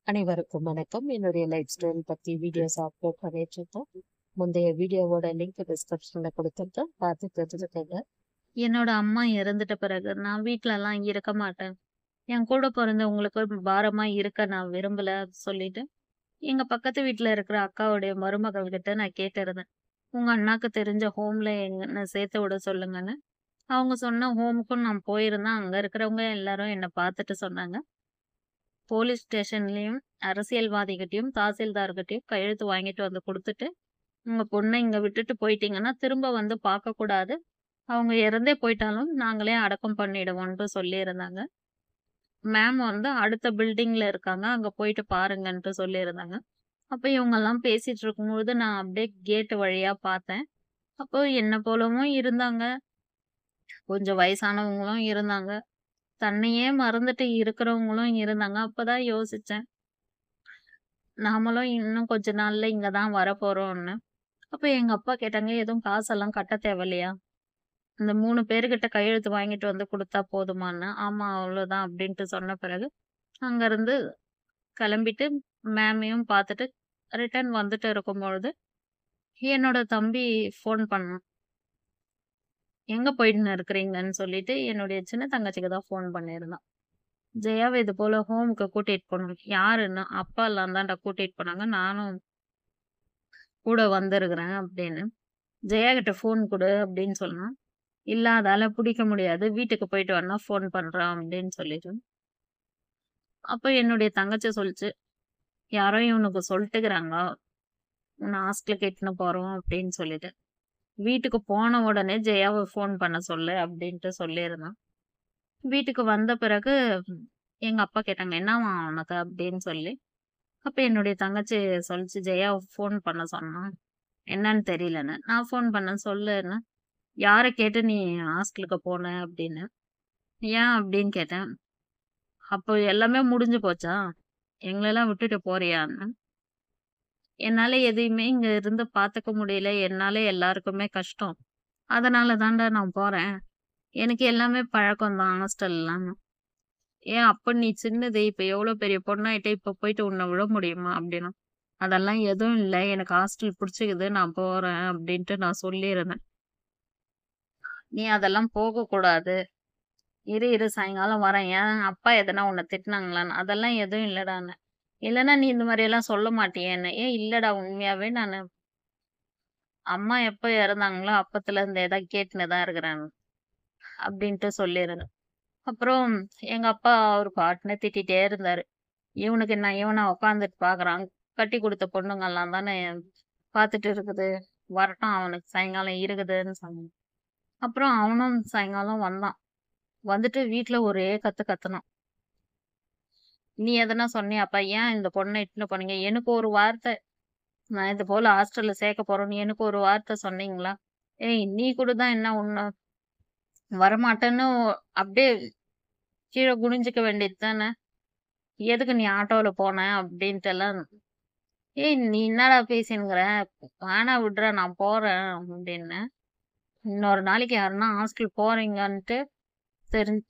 அனைவருக்கும் வணக்கம். என்னுடைய லைஃப் ஸ்டைல் பத்தி வீடியோஸ் அப்லோட் பண்ணிட்டு இருக்கோம். முந்தைய வீடியோவோட லிங்க் டிஸ்கிரிப்ஷன்ல கொடுத்துருக்கேன், பார்த்து தெரிஞ்சுக்கோங்க. என்னோட அம்மா இறந்துட்ட பிறகு நான் வீட்லலாம் இருக்க மாட்டேன். என் கூட பொறந்தவங்களுக்கு ஒரு பாரமா இருக்க நான் விரும்பல சொல்லிட்டு, எங்க பக்கத்து வீட்ல இருக்கிற அக்காவுடைய மருமகள் கிட்ட நான் கேட்டிருந்தேன். உங்க அண்ணாக்கு தெரிஞ்ச ஹோம்ல என்ன சேர்த்து விட சொல்லுங்கன்னு. அவங்க சொன்ன ஹோமுக்கும் நான் போயிருந்தேன். அங்க இருக்கிறவங்க எல்லாரும் என்ன பார்த்துட்டு சொன்னாங்க. போலீஸ் ஸ்டேஷன்லயும், அரசியல்வாதிகிட்டயும், தாசில்தார்கிட்டயும் கையெழுத்து வாங்கிட்டு வந்து குடுத்துட்டு, உங்க பொண்ண இங்க விட்டுட்டு போயிட்டீங்கன்னா, திரும்ப வந்து பார்க்கக்கூடாது. அவங்க இறந்தே போயிட்டாலும் நாங்களே அடக்கம் பண்ணிடுவோன்ட்டு சொல்லியிருந்தாங்க. மேம் வந்து அடுத்த பில்டிங்ல இருக்காங்க. அங்க போயிட்டு பாருங்கன்ட்டு சொல்லியிருந்தாங்க. அப்ப இவங்கலாம் பேசிட்டு இருக்கும்பொழுது நான் அப்படியே கேட் வழியா பார்த்தேன். அப்போ என்ன போலவும் இருந்தாங்க. கொஞ்சம் வயசானவங்களும் இருந்தாங்க. தன்னையே மறந்துட்டு இருக்கிறவங்களும் இருந்தாங்க. அப்பதான் யோசிச்சேன். நாமளும் இன்னும் கொஞ்ச நாள்ல இங்க தான் வரப்போறோம்ன்னு. அப்ப எங்க அப்பா கேட்டாங்க, "எதுவும் காசெல்லாம் கட்ட தேவையில்லையா? இந்த 3 பேருகிட்ட கையெழுத்து வாங்கிட்டு வந்து குடுத்தா போதுமான்னு." "ஆமா அவ்வளோதான்" அப்படின்ட்டு சொன்ன பிறகு, அங்கருந்து கிளம்பிட்டு மேமையும் பார்த்துட்டு ரிட்டர்ன் வந்துட்டு இருக்கும்பொழுது, என்னோட தம்பி ஃபோன் பண்ணான். "எங்க போயின்னு இருக்கிறீங்கன்னு?" சொல்லிட்டு என்னுடைய சின்ன தங்கச்சிக்கு தான் ஃபோன் பண்ணியிருந்தான். "ஜெயாவ இது போல ஹோமுக்கு கூட்டிட்டு போனோம்." "யாருன்னா?" "அப்பாலாம் தான்டா கூட்டிட்டு போனாங்க. நானும் கூட வந்திருக்கிறேன்" அப்படின்னு. "ஜெயா கிட்ட ஃபோன் குடு" அப்படின்னு சொன்னான். "இல்ல அதால புடிக்க முடியாது. வீட்டுக்கு போயிட்டு வேணா ஃபோன் பண்றேன்" அப்படின்னு சொல்லிட்டு. அப்ப என்னுடைய தங்கச்சி சொல்லுச்சு, "யாரோ இவனுக்கு சொல்லிட்டுக்கிறாங்க. உன்ன ஹாஸ்டலுக்கு இட்டுன்னு போறோம்" அப்படின்னு சொல்லிட்டு. "வீட்டுக்கு போன உடனே ஜெயாவ ஃபோன் பண்ண சொல்லு" அப்படின்ட்டு சொல்லியிருந்தான். வீட்டுக்கு வந்த பிறகு எங்க அப்பா கேட்டாங்க, "என்னம்மா உனக்கு?" அப்படின்னு சொல்லி. அப்ப என்னுடைய தங்கச்சி சொல்லுச்சு, "ஜெயாவ ஃபோன் பண்ண சொன்னான். என்னன்னு தெரியலன்னு." "நான் ஃபோன் பண்ணேன் சொல்லுன்னு." "யார கேட்டு நீ ஹாஸ்டலுக்கு போன?" அப்படின்னு. "ஏன்?" அப்படின்னு கேட்டேன். "அப்போ எல்லாமே முடிஞ்சு போச்சா? எங்களெல்லாம் விட்டுட்டு போறியான்னு?" "என்னால எதையுமே இங்க இருந்து பார்த்துக்க முடியல. என்னால எல்லாருக்குமே கஷ்டம். அதனால தான்டா நான் போறேன். எனக்கு எல்லாமே பழக்கம் தான் ஹாஸ்டல்லாம்." "ஏன் அப்ப நீ சின்னது. இப்ப எவ்வளோ பெரிய பொண்ணாயிட்ட. இப்ப போயிட்டு உன்ன விட முடியுமா?" அப்படின்னா. "அதெல்லாம் எதுவும் இல்ல. எனக்கு ஹாஸ்டல் புடிச்சுக்குது. நான் போறேன்" அப்படின்ட்டு நான் சொல்லியிருந்தேன். "நீ அதெல்லாம் போகக்கூடாது. இரு சாயங்காலம் வரேன். ஏன் அப்பா எதனா உன்ன திட்டுனாங்களான்னு?" "அதெல்லாம் எதுவும் இல்லடான்னேன்." "இல்லன்னா நீ இந்த மாரியெல்லாம் சொல்ல மாட்டியேன்னு." "ஏன் இல்லடா உண்மையாவே நானு அம்மா எப்ப இறந்தாங்களோ அப்பத்துல இருந்தே தான் கேட்டுன்னு தான் இருக்கிறேன்" அப்படின்ட்டு சொல்லியிருந்தேன். அப்புறம் எங்க அப்பா அவரு பாட்டுன்னு திட்டிட்டே இருந்தாரு. "இவனுக்கு என்ன இவனா உட்காந்துட்டு பார்க்குறான். கட்டி குடுத்த பொண்ணுங்கலாம் தானே பார்த்துட்டு இருக்குது. வரட்டும் அவனுக்கு சாயங்காலம் இருக்குதுன்னு" சொன்னேன். அப்புறம் அவனும் சாயங்காலம் வந்தான். வந்துட்டு வீட்ல ஒரே கத்து கத்துனான். "நீ எதனா சொன்னியாப்பா? ஏன் இந்த பொண்ண இட்டுன்னு போனீங்க? எனக்கு ஒரு வார்த்தை நான் இது போல ஹாஸ்டல்ல சேர்க்க போறேன்னு எனக்கு ஒரு வார்த்தை சொன்னீங்களா? ஏய் நீ கூட தான் என்ன உன்ன வரமாட்டேன்னு அப்படியே கீழ குனிஞ்சுக்க வேண்டியது தானே! எதுக்கு நீ ஆட்டோல போன?" அப்படின்ட்டுலாம். "ஏய் நீ என்னடா பேசின்னுக்கிற? வேணா விட்றா நான் போறேன்" அப்படின்னேன். "இன்னொரு நாளைக்கு யாருன்னா ஹாஸ்டல் போறீங்கன்ட்டு தெரிஞ்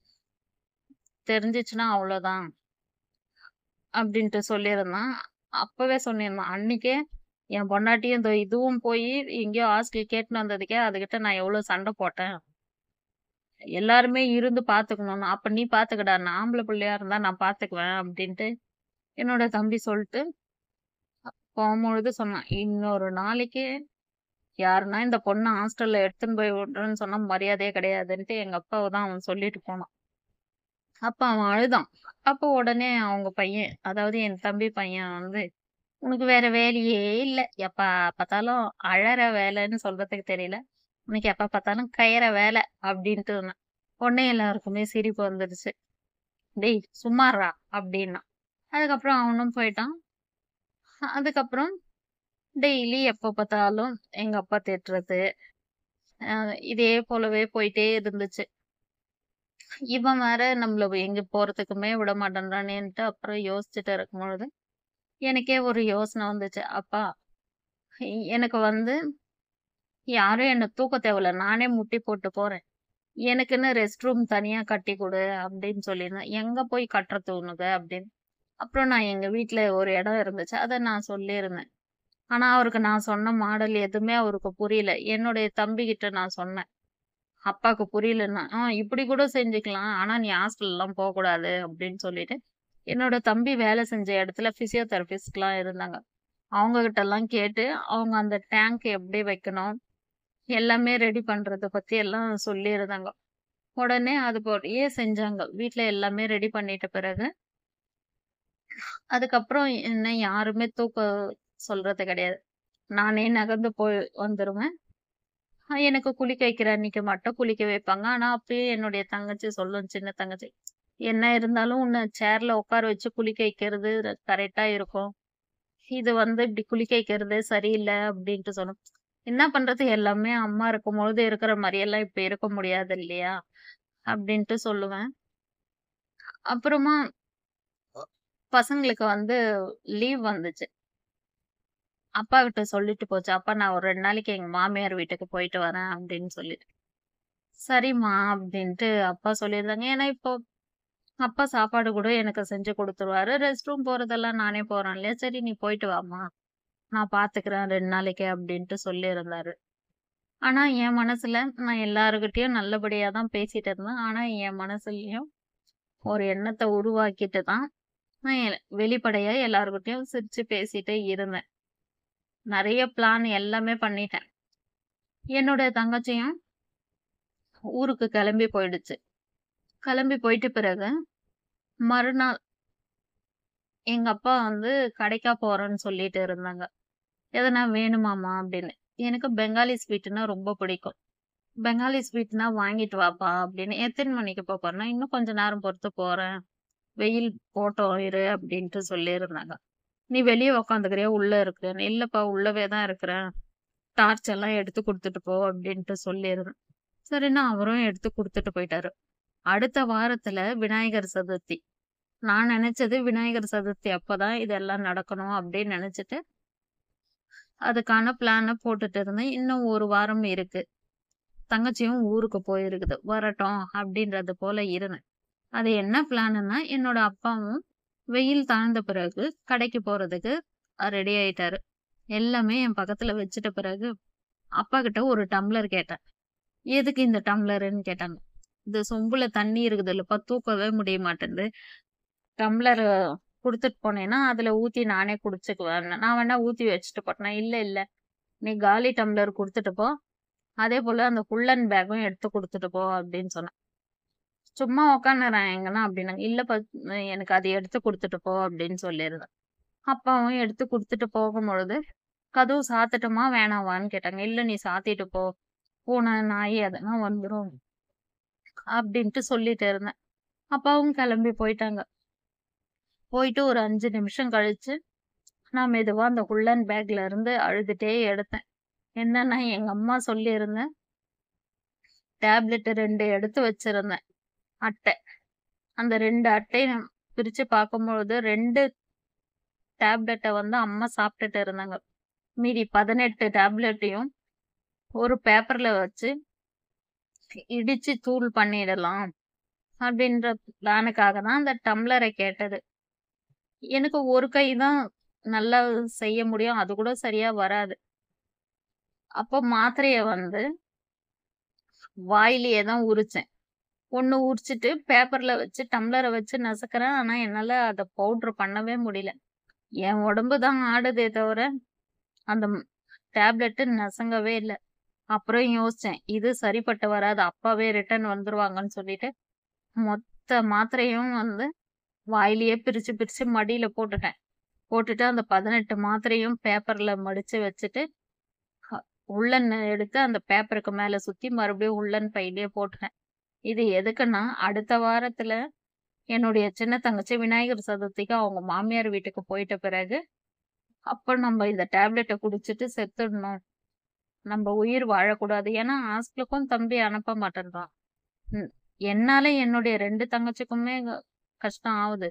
தெரிஞ்சுச்சுன்னா அவ்வளோதான்" அப்படின்ட்டு சொல்லியிருந்தான். அப்பவே சொல்லியிருந்தான். அன்னைக்கே என் பொண்டாட்டியும் இதோ இதுவும் போயி எங்கேயோ ஹாஸ்டல் கேட்டுன்னு வந்ததுக்கே அதுகிட்ட நான் எவ்வளோ சண்டை போட்டேன். எல்லாருமே இருந்து பார்த்துக்கணும்னு. "அப்ப நீ பார்த்துக்கடா. நான் ஆம்பள புள்ளையா இருந்தா நான் பார்த்துக்குவேன்" அப்படின்ட்டு என்னோட தம்பி சொல்ட்டு போம்பொழுது சொன்னான். "இன்னொரு நாளைக்கு யாருன்னா இந்த பொண்ண ஹாஸ்டல்ல எடுத்துன்னு போய் விடுறேன்னு சொன்னா மரியாதையே கிடையாதுன்ட்டு" எங்க அப்பாவ தான் அவன் சொல்லிட்டு போனான். அப்ப அவன் அழுதான். அப்ப உடனே அவங்க பையன், அதாவது என் தம்பி பையன் வந்து, "உனக்கு வேற வேலையே இல்ல. எப்ப பார்த்தாலும் அழற வேலைன்னு சொல்றதுக்கு தெரியல. உனக்கு எப்ப பார்த்தாலும் கயற வேலை" அப்படின்ட்டு இருந்தான். உடனே எல்லாருக்குமே சிரிப்பு வந்துடுச்சு. "டேய் சும்மா இருடா" அப்படின்னான். அதுக்கப்புறம் அவனும் போயிட்டான். அதுக்கப்புறம் டெய்லி எப்ப பார்த்தாலும் எங்க அப்பா திட்டுறது, இதே போலவே போயிட்டே இருந்துச்சு. இவன் வேற நம்மள எங்க போறதுக்குமே விட மாட்டேன்றானேன்ட்டு அப்புறம் யோசிச்சுட்டு இருக்கும்பொழுது, எனக்கே ஒரு யோசனை வந்துச்சு. அப்பா எனக்கு வந்து யாரும் என்ன தூக்க தேவையில்ல. நானே முட்டி போட்டு போறேன். எனக்குன்னு ரெஸ்ட் ரூம் தனியா கட்டி குடு அப்படின்னு சொல்லியிருந்தேன். "எங்க போய் கட்டுறது உனக்கு?" அப்படின்னு. அப்புறம் நான் எங்க வீட்ல ஒரு இடம் இருந்துச்சு. அத நான் சொல்லியிருந்தேன். ஆனா, அவருக்கு நான் சொன்ன மாடல் எதுவுமே அவருக்கு புரியல. என்னுடைய தம்பிகிட்ட நான் சொன்னேன். அப்பாக்கு புரியலன்னா, இப்படி கூட செஞ்சுக்கலாம். ஆனா நீ ஹாஸ்டல்லாம் போக்கூடாது" அப்படின்னு சொல்லிட்டு, என்னோட தம்பி வேலை செஞ்ச இடத்துல பிசியோதெரபிஸ்ட்லாம் இருந்தாங்க. அவங்க கிட்டலாம் கேட்டு, அவங்க அந்த டேங்க் எப்படி வைக்கணும், எல்லாமே ரெடி பண்றத பத்தி எல்லாம் சொல்லியிருந்தாங்க. உடனே அதுபடியே செஞ்சாங்க. வீட்ல எல்லாமே ரெடி பண்ணிட்ட பிறகு, அதுக்கப்புறம் என்ன யாருமே தூக்க சொல்றது கிடையாது. நானே நகர்ந்து போய் வந்துருவேன். எனக்கு குளிக்க வைக்கிற அன்னைக்கு மட்டும் குளிக்க வைப்பாங்க. ஆனா, அப்பயும் என்னுடைய தங்கச்சி சொல்லும், சின்ன தங்கச்சி. "என்ன இருந்தாலும் உன்ன சேர்ல உட்கார வச்சு குளிக்க வைக்கிறது கரெக்ட்டா இருக்கும். இது இப்படி குளிக்க வைக்கிறது சரியில்ல" அப்படின்ட்டு சொல்லும். என்ன பண்றது? எல்லாமே அம்மா இருக்கும்பொழுது இருக்கிற மாரியெல்லாம் இப்ப இருக்க முடியாது இல்லையா? அப்படின்ட்டு சொல்லுவேன். அப்புறமா பசங்களுக்கு லீவ் வந்துச்சு. அப்பாகிட்ட சொல்லிட்டு போச்சு. "அப்பா நான் ஒரு 2 நாளைக்கு எங்க மாமியார் வீட்டுக்கு போயிட்டு வரேன்" அப்படின்னு சொல்லிட்டு. "சரிம்மா" அப்படின்ட்டு அப்பா சொல்லியிருந்தாங்க. ஏன்னா இப்போ அப்பா சாப்பாடு கூட எனக்கு செஞ்சு குடுத்துருவாரு. ரெஸ்ட் ரூம் போறதெல்லாம் நானே போறேன் இல்லையா? "சரி நீ போயிட்டு வாம்மா. நான் பார்த்துக்கிறேன் 2 நாளைக்கு" அப்படின்ட்டு சொல்லியிருந்தாரு. ஆனா என் மனசுல நான் எல்லார்கிட்டயும் நல்லபடியா தான் பேசிட்டு இருந்தேன். ஆனா என் மனசுலயும் ஒரு எண்ணத்த உருவாக்கிட்டு தான் நான் வெளிப்படையா எல்லார்கிட்டயும் சிரிச்சு பேசிட்டே இருந்தேன். நெறைய பிளான் எல்லாமே பண்ணிட்டேன். என்னோட தங்கச்சியும் ஊருக்கு கிளம்பி போயிடுச்சு. கிளம்பி போயிட்ட பிறகு மறுநாள் எங்க அப்பா கடைக்கா போறேன்னு சொல்லிட்டு இருந்தாங்க. "எதனா வேணுமாம்மா?" அப்படின்னு. எனக்கு பெங்காலி ஸ்வீட்னா ரொம்ப பிடிக்கும். "பெங்காலி ஸ்வீட்னா வாங்கிட்டு வாப்பா" அப்படின்னு. "எத்தன மணிக்கு போறேன்னா?" "இன்னும் கொஞ்ச நேரம் பொறுத்து போறேன். வெயில் போட்டும் இரு" அப்படின்ட்டு சொல்லியிருந்தாங்க. "நீ வெளிய உட்காந்துக்கிறியா? உள்ள இருக்கிறியான்னு?" "இல்லப்பா உள்ளவே தான் இருக்கிறேன். டார்ச் எல்லாம் எடுத்து குடுத்துட்டு போ" அப்படின்ட்டு சொல்லியிருந்தேன். சரின்னு அவரும் எடுத்து குடுத்துட்டு போயிட்டாரு. அடுத்த வாரத்துல விநாயகர் சதுர்த்தி. நான் நெனச்சது விநாயகர் சதுர்த்தி அப்பதான் இதெல்லாம் நடக்கணும் அப்படின்னு நெனச்சுட்டு, அதுக்கான பிளான போட்டுட்டு இருந்தேன். இன்னும் 1 வாரம் இருக்கு. தங்கச்சியும் ஊருக்கு போயிருக்குது. வரட்டும் அப்படின்றது போல இருந்தேன். அது என்ன பிளானுன்னா, என்னோட அப்பாவும் வெயில் தாழ்ந்த பிறகு கடைக்கு போறதுக்கு ரெடி ஆயிட்டாரு. எல்லாமே என் பக்கத்துல வச்சுட்ட பிறகு, அப்பாகிட்ட ஒரு டம்ளர் கேட்டேன். "எதுக்கு இந்த டம்ளருன்னு?" கேட்டாங்க. "இந்த சொம்புல தண்ணி இருக்குதுல்லப்பா, தூக்கவே முடிய மாட்டேன்து. டம்ளர் குடுத்துட்டு போனேன்னா, அதுல ஊத்தி நானே குடிச்சுக்குவேன்னேன். நான் வேணா ஊத்தி வச்சுட்டு போட்டேனா, "இல்ல, இல்ல. நீ காலி டம்ளர் குடுத்துட்டு போ. அதேபோல அந்த குள்ளன் பேக்கும் எடுத்து குடுத்துட்டு போ" அப்படின்னு சொன்னேன். "சும்மா உட்காந்துறேன் எங்கன்னா" அப்படின்னாங்க. "இல்லப்பா எனக்கு அத எடுத்து குடுத்துட்டு போ" அப்படின்னு சொல்லியிருந்தேன். அப்பாவும் எடுத்து குடுத்துட்டு போகும்பொழுது, "கதவு சாத்தட்டுமா? வேணாவான்னு?" கேட்டாங்க. "இல்ல நீ சாத்திட்டு போ. பூனை, நாய் அதெல்லாம் வந்துரும்" அப்படின்ட்டு சொல்லிட்டு இருந்தேன். அப்பாவும் கிளம்பி போயிட்டாங்க. போயிட்டு ஒரு 5 நிமிஷம் கழிச்சு, நான் மெதுவா அந்த உல்லன் பேக்ல இருந்து அழுதுட்டே எடுத்தேன். என்னன்னா, எங்க அம்மா சொல்லியிருந்த டேப்லெட் 2 எடுத்து வச்சிருந்தேன். அட்டை. அந்த 2 அட்டையும் பிரிச்சு பார்க்கும்பொழுது 2 டேப்லெட்ட அம்மா சாப்பிட்டுட்டு இருந்தாங்க. மீதி 18 டேப்லெட்டையும் ஒரு பேப்பர்ல வச்சு இடிச்சு தூள் பண்ணிடலாம். அப்படின்ற பிளானுக்காக தான் அந்த டம்ளர கேட்டது. எனக்கு ஒரு கை தான் நல்லா செய்ய முடியும். அது கூட சரியா வராது. அப்போ மாத்திரைய வாயிலேயே தான் உரிச்சேன். ஒண்ணு உரிச்சுட்டு பேப்பர்ல வச்சு டம்ளர வச்சு நசுக்குறேன். ஆனா என்னால அத பவுடர் பண்ணவே முடியல. என் உடம்பு தான் ஆடுதே தவிர, அந்த டேப்லெட் நசுங்கவே இல்ல. அப்புறம் யோசிச்சேன். இது சரிப்பட்டு வராது. அப்பாவே ரிட்டர்ன் வந்துருவாங்கன்னு சொல்லிட்டு, மொத்த மாத்திரையும் வாயிலேயே பிரிச்சு பிரிச்சு மடியில போட்டுட்டேன். போட்டுட்டு அந்த 18 மாத்திரையும் பேப்பர்ல மடிச்சு வச்சுட்டு, அ உள்ளன் எடுத்து அந்த பேப்பருக்கு மேல சுத்தி மறுபடியும் உள்ளன் பையிலேயே போட்டுட்டேன். இது எதுக்குன்னா, அடுத்த வாரத்துல என்னுடைய சின்ன தங்கச்சி விநாயகர் சதுர்த்திக்கு அவங்க மாமியார் வீட்டுக்கு போயிட்ட பிறகு, அப்ப நம்ம இந்த டேப்லெட்ட குடிச்சிட்டு செத்துடணும். நம்ம உயிர் வாழக்கூடாது. ஏன்னா, ஹாஸ்டலுக்கும் தம்பி அனுப்ப மாட்டேன்றான். ம். என்னால என்னுடைய 2 தங்கச்சிக்குமே கஷ்டம் ஆவுது.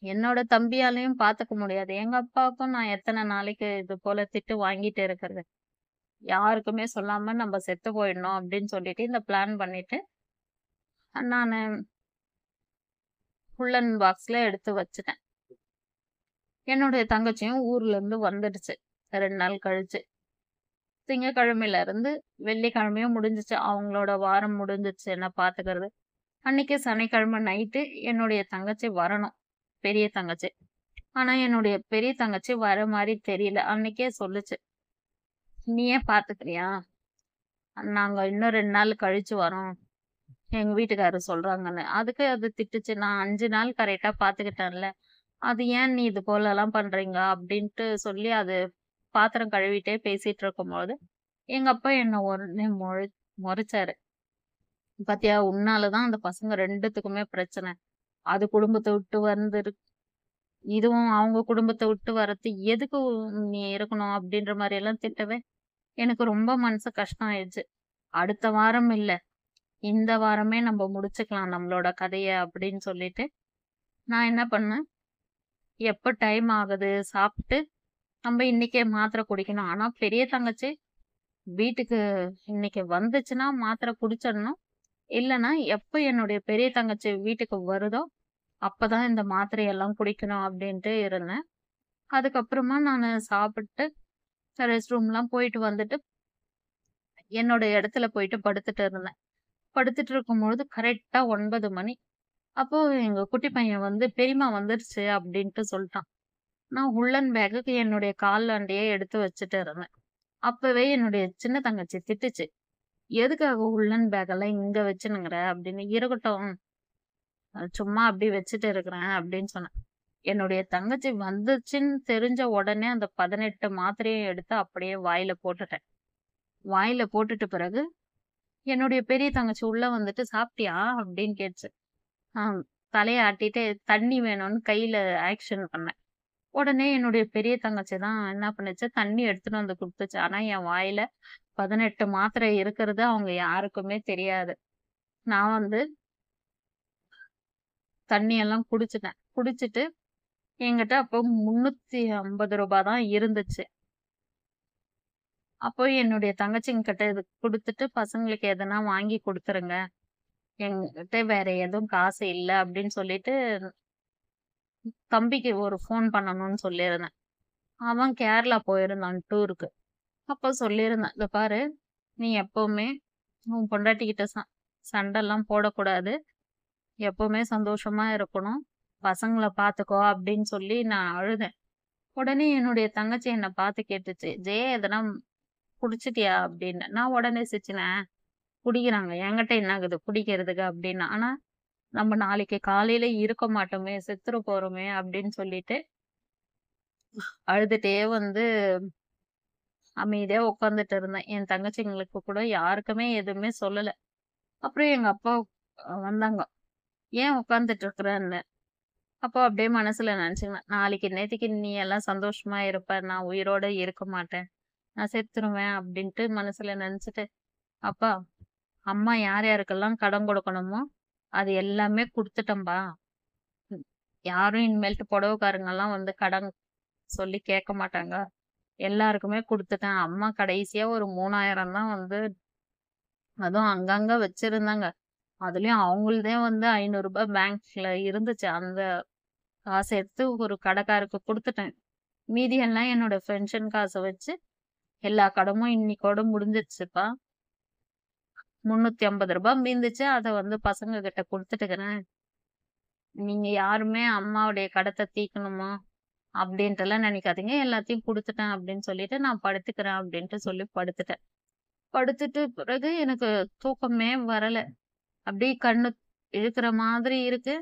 என்னோட தம்பியாலயும் பாத்துக்க முடியாது. எங்க அப்பாவுக்கும் நான் எத்தன நாளைக்கு இது போல திட்டு வாங்கிட்டு இருக்கிறது. யாருக்குமே சொல்லாம நம்ம செத்து போயிடணும் அப்படின்னு சொல்லிட்டு இந்த பிளான் பண்ணிட்டு, நானு உல்லன் பாக்ஸ்ல எடுத்து வச்சுட்டேன். என்னுடைய தங்கச்சியும் ஊர்ல இருந்து வந்துடுச்சு 2 நாள் கழிச்சு. திங்கட்கிழமையில இருந்து வெள்ளிக்கிழமையும் முடிஞ்சுச்சு. அவங்களோட வாரம் முடிஞ்சுச்சு என்ன பாத்துக்கிறது. அன்னைக்கு சனிக்கிழமை நைட்டு என்னுடைய தங்கச்சி வரணும். பெரிய தங்கச்சி. ஆனா என்னுடைய பெரிய தங்கச்சி வர மாரி தெரியல. அன்னைக்கே சொல்லுச்சு. "நீயே பாத்துக்கிறியா? நாங்க இன்னும் 2 நாள் கழிச்சு வரோம். எங்க வீட்டுக்காரர் சொல்றாங்கன்னு." அதுக்கு அது திட்டுச்சு. "நான் 5 நாள் கரெக்ட்டா பாத்துக்கிட்டேன்ல. அது ஏன் நீ இது போலலாம் பண்றீங்க?" அப்படின்ட்டு சொல்லி அது பாத்திரம் கழுவிட்டே பேசிட்டு இருக்கும்போது, எங்க அப்பா என்ன உடனே மொறச்சாரு. "பாத்தியா உன்னால தான் அந்த பசங்க 2த்துக்குமே பிரச்சனை. அது குடும்பத்த விட்டு இதுவும் அவங்க குடும்பத்த விட்டு வரது எதுக்கு நீ இருக்கணும்?" அப்படின்ற மாரி எல்லாம் திட்டவே, எனக்கு ரொம்ப மனசு கஷ்டம் ஆயிடுச்சு. அடுத்த வாரம் இல்ல, இந்த வாரமே நம்ம முடிச்சுக்கலாம் நம்மளோட கதைய அப்படின்னு சொல்லிட்டு, நான் என்ன பண்ணேன், எப்ப டைம் ஆகுது சாப்பிட்டு நம்ம இன்னைக்கே மாத்திரை குடிக்கணும். ஆனா பெரிய தங்கச்சி வீட்டுக்கு இன்னைக்கு வந்துச்சுன்னா மாத்திரை குடிச்சிடணும். இல்லன்னா எப்ப என்னுடைய பெரிய தங்கச்சி வீட்டுக்கு வருதோ, அப்பதான் இந்த மாத்திரையெல்லாம் குடிக்கணும் அப்படின்ட்டு இருந்தேன். அதுக்கப்புறமா நானு சாப்பிட்டு ரெஸ்ட் ரூம்லாம் போயிட்டு வந்துட்டு, என்னோட இடத்துல போயிட்டு படுத்துட்டு இருந்தேன். படுத்துட்டு இருக்கும்பொழுது கரெக்ட்டா 9 மணி. அப்போ எங்க குட்டி பையன் வந்து, "பெரியம்மா வந்துருச்சு" அப்படின்ட்டு சொல்ட்டான். நான் உள்ளன் பேக்குக்கு என்னுடைய காலாண்டயே எடுத்து வச்சுட்டு இருந்தேன். அப்பவே என்னுடைய சின்ன தங்கச்சி திட்டுச்சு. "எதுக்காக உள்ளன் பேக்கெல்லாம் இங்க வச்சுன்னுங்கிற?" அப்படின்னு. "இருக்கட்டும். சும்மா அப்படி வச்சுட்டு இருக்கிறேன்" அப்படின்னு சொன்னேன். என்னுடைய தங்கச்சி வந்துச்சுன்னு தெரிஞ்ச உடனே அந்த 18 மாத்திரையும் எடுத்து அப்படியே வாயில போட்டுட்டேன். வாயில போட்டுட்ட பிறகு, என்னுடைய பெரிய தங்கச்சி உள்ள வந்துட்டு, "சாப்பிட்டியா?" அப்படின்னு கேட்டுச்சு. ஆ தலைய ஆட்டிட்டு தண்ணி வேணும்னு கையில ஆக்ஷன் பண்ணேன். உடனே என்னுடைய பெரிய தங்கச்சி தான் என்ன பண்ணுச்சு, தண்ணி எடுத்துட்டு வந்து குடுத்துச்சு. ஆனா என் வாயில 18 மாத்திரை இருக்கிறது அவங்க யாருக்குமே தெரியாது. நான் வந்து தண்ணி எல்லாம் குடிச்சுட்டேன். குடிச்சிட்டு என்கிட்ட அப்போ ரூ. 350 தான் இருந்துச்சு. அப்போ என்னுடைய தங்கச்சிங்ககிட்ட இது குடுத்துட்டு, "பசங்களுக்கு எதனா வாங்கி குடுத்துருங்க. என்கிட்ட வேற எதுவும் காசு இல்ல" அப்படின்னு சொல்லிட்டு தம்பிக்கு ஒரு ஃபோன் பண்ணணும்னு சொல்லியிருந்தேன். அவன் கேரளா போயிருந்தான் டூருக்கு. அப்ப சொல்லியிருந்தேன், "இத பாரு, நீ எப்பவுமே உன் பொண்டாட்டிகிட்ட சண்டைலாம் போடக்கூடாது. எப்பவுமே சந்தோஷமா இருக்கணும். பசங்கள பாத்துக்கோ" அப்படின்னு சொல்லி நான் அழுதேன். உடனே என்னுடைய தங்கச்சி என்ன பார்த்து கேட்டுச்சு, "ஜெய எதனா குடிச்சிட்டியா?" அப்படின்னு. நான் உடனே சிரிச்சுனேன். "குடிக்கிறாங்க. என்கிட்ட என்ன ஆகுது குடிக்கிறதுக்கு" அப்படின்னா. ஆனா, நம்ம நாளைக்கு காலையில இருக்க மாட்டோமே, செத்துற போறோமே அப்படின்னு சொல்லிட்டு அழுதுட்டே வந்து அமைதியா உட்காந்துட்டு இருந்தேன். என் தங்கச்சிங்களுக்கு கூட யாருக்குமே எதுவுமே சொல்லல. அப்புறம் எங்க அப்பா வந்தாங்க. "ஏன் உட்காந்துட்டு இருக்கிறன்னு?" அப்போ அப்படியே மனசுல நினைச்சுக்கினேன். நாளைக்கு நேத்தைக்கு நீ எல்லாம் சந்தோஷமா இருப்ப. நான் உயிரோட இருக்க மாட்டேன். நான் செத்துருவேன் அப்படின்ட்டு மனசுல நினைச்சுட்டு, "அப்பா, அம்மா யார் யாருக்கெல்லாம் கடன் கொடுக்கணுமோ, அது எல்லாமே குடுத்துட்டேன்பா. ம். யாரும் இனிமேல்ட்டு புடவைக்காரங்கலாம் வந்து கடன் சொல்லி கேட்க மாட்டாங்க. எல்லாருக்குமே குடுத்துட்டேன்." அம்மா கடைசியா ஒரு 3000 தான் வந்து அதுவும் அங்கங்க வச்சிருந்தாங்க. அதுலயும் அவங்கள்தே வந்து ரூ. 500 பேங்க்ல இருந்துச்சு. அந்த காச எடுத்து ஒரு கடைக்காருக்கு குடுத்துட்டேன். மீதி எல்லாம் என்னோட பென்ஷன் காச வச்சு எல்லா கடமும் இன்னைக்கோட முடிஞ்சிருச்சுப்பா. ரூ. 350 மீந்துச்சு. அத வந்து பசங்க கிட்ட குடுத்துட்டுக்கிறேன். நீங்க யாருமே அம்மாவுடைய கடத்த தீர்க்கணுமா? அப்படின்ட்டுலாம் நினைக்காதீங்க. எல்லாத்தையும் குடுத்துட்டேன் அப்படின்னு சொல்லிட்டு நான் படுத்துக்கிறேன் அப்படின்ட்டு சொல்லி படுத்துட்டேன். படுத்துட்டு பிறகு எனக்கு தூக்கமே வரல. அப்படியே கண்ணு இழுக்கிற மாதிரி இருக்கு.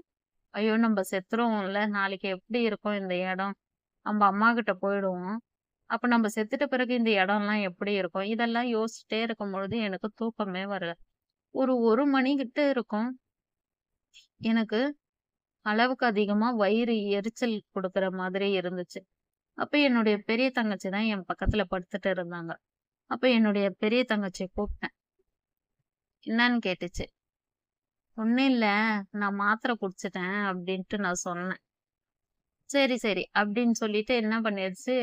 ஐயோ! நம்ம செத்துருவோம்ல. நாளைக்கு எப்படி இருக்கும் இந்த இடம்? நம்ம அம்மாகிட்ட போயிடுவோம். அப்ப நம்ம செத்துட்ட பிறகு இந்த இடம்லாம் எப்படி இருக்கும்? இதெல்லாம் யோசிச்சுட்டே இருக்கும்பொழுது எனக்கு தூக்கமே வரல. ஒரு 1 மணி கிட்ட இருக்கும். எனக்கு அளவுக்கு அதிகமா வயிறு எரிச்சல் குடுக்குற மாதிரி இருந்துச்சு. அப்ப என்னுடைய பெரிய தங்கச்சி தான் என் பக்கத்துல படுத்துட்டு இருந்தாங்க. அப்ப என்னுடைய பெரிய தங்கச்சிய கூப்ட்டேன். என்னான்னு கேட்டுச்சு. "ஒண்ணும் இல்ல. நான் மாத்திரை குடிச்சுட்டேன்" அப்படின்ட்டு நான் சொன்னேன். சரி, சரி அப்படின்னு சொல்லிட்டு என்ன பண்ணிருச்சு,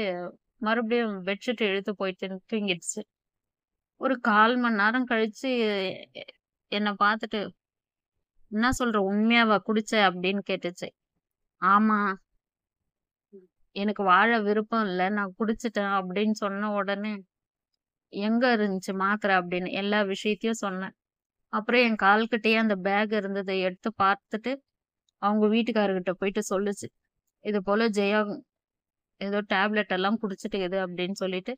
மறுபடியும் பெட்ஷீட் இழுத்து போயிட்டு தூங்கிடுச்சு. ஒரு 1/4 மணி நேரம் கழிச்சு எ என்ன பார்த்துட்டு, "என்ன சொல்ற உண்மையாவா குடிச்ச?" அப்படின்னு கேட்டுச்சு. "ஆமா." எனக்கு வாழ விருப்பம் இல்ல. நான் குடிச்சுட்டேன் அப்படின்னு சொன்ன உடனே, எங்க இருந்துச்சு மாத்திரை அப்படின்னு எல்லா விஷயத்தையும் சொன்னேன். அப்புறம் என் கால்கிட்டயே அந்த பேக் இருந்தத எடுத்து பார்த்துட்டு, அவங்க வீட்டுக்காரர்கிட்ட போயிட்டு சொல்லுச்சு. இது போல ஜெயா ஏதோ டேப்லெட் எல்லாம் குடிச்சிட்டுக்குது அப்படின்னு சொல்லிட்டு,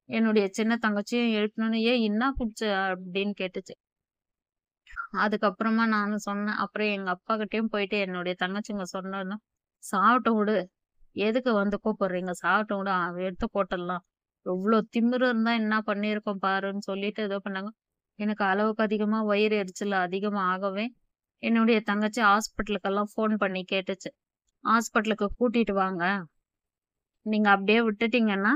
என்னுடைய சின்ன தங்கச்சியும் எழுப்பினோனே, "ஏய் என்னா குடிச்ச?" அப்படின்னு கேட்டுச்சு. அதுக்கப்புறமா நானும் சொன்னேன். அப்புறம் எங்க அப்பாகிட்டயும் போயிட்டு என்னுடைய தங்கச்சிங்க சொன்னோன, "சாவட்டும் விடு. எதுக்கு வந்து கூப்பிடுறீங்க? சாவட்டும் விடு. எடுத்து போட்டுடலாம். எவ்ளோ திமிரு இருந்தா என்ன பண்ணியிருக்கோம் பாருன்னு" சொல்லிட்டு ஏதோ பண்ணாங்க. எனக்கு அளவுக்கு அதிகமா வயிறு எரிச்சல் அதிகமா ஆகவே, என்னுடைய தங்கச்சி ஹாஸ்பிட்டலுக்கெல்லாம் ஃபோன் பண்ணி கேட்டுச்சு. "ஹாஸ்பிட்டலுக்கு கூட்டிட்டு வாங்க. நீங்க அப்படியே விட்டுட்டீங்கன்னா,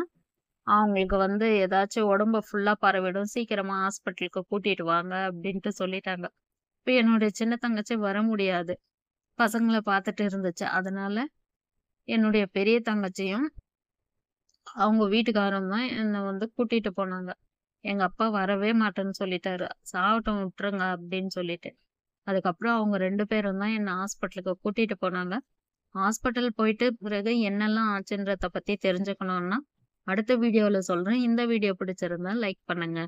அவங்களுக்கு வந்து ஏதாச்சும் உடம்பு ஃபுல்லா பரவிடும். சீக்கிரமா ஹாஸ்பிட்டலுக்கு கூட்டிட்டு வாங்க" அப்படின்ட்டு சொல்லிட்டாங்க. இப்ப என்னுடைய சின்ன தங்கச்சி வர முடியாது. பசங்கள பார்த்துட்டு இருந்துச்சு. அதனால என்னுடைய பெரிய தங்கச்சியும், அவங்க வீட்டுக்காரரும் தான் என்ன வந்து கூட்டிட்டு போனாங்க. எங்க அப்பா வரவே மாட்டேன்னு சொல்லிட்டாரு. "சாவட்டும் விட்டுருங்க" அப்படின்னு சொல்லிட்டு. அதுக்கப்புறம் அவங்க 2 பேரும் தான் என்ன ஹாஸ்பிட்டலுக்கு கூட்டிட்டு போனாங்க. ஹாஸ்பிட்டல் போயிட்டு பிறகு என்னெல்லாம் ஆச்சுன்றத பத்தி தெரிஞ்சுக்கணும்னா, அடுத்த வீடியோல சொல்றேன். இந்த வீடியோ பிடிச்சிருந்தா லைக் பண்ணுங்க.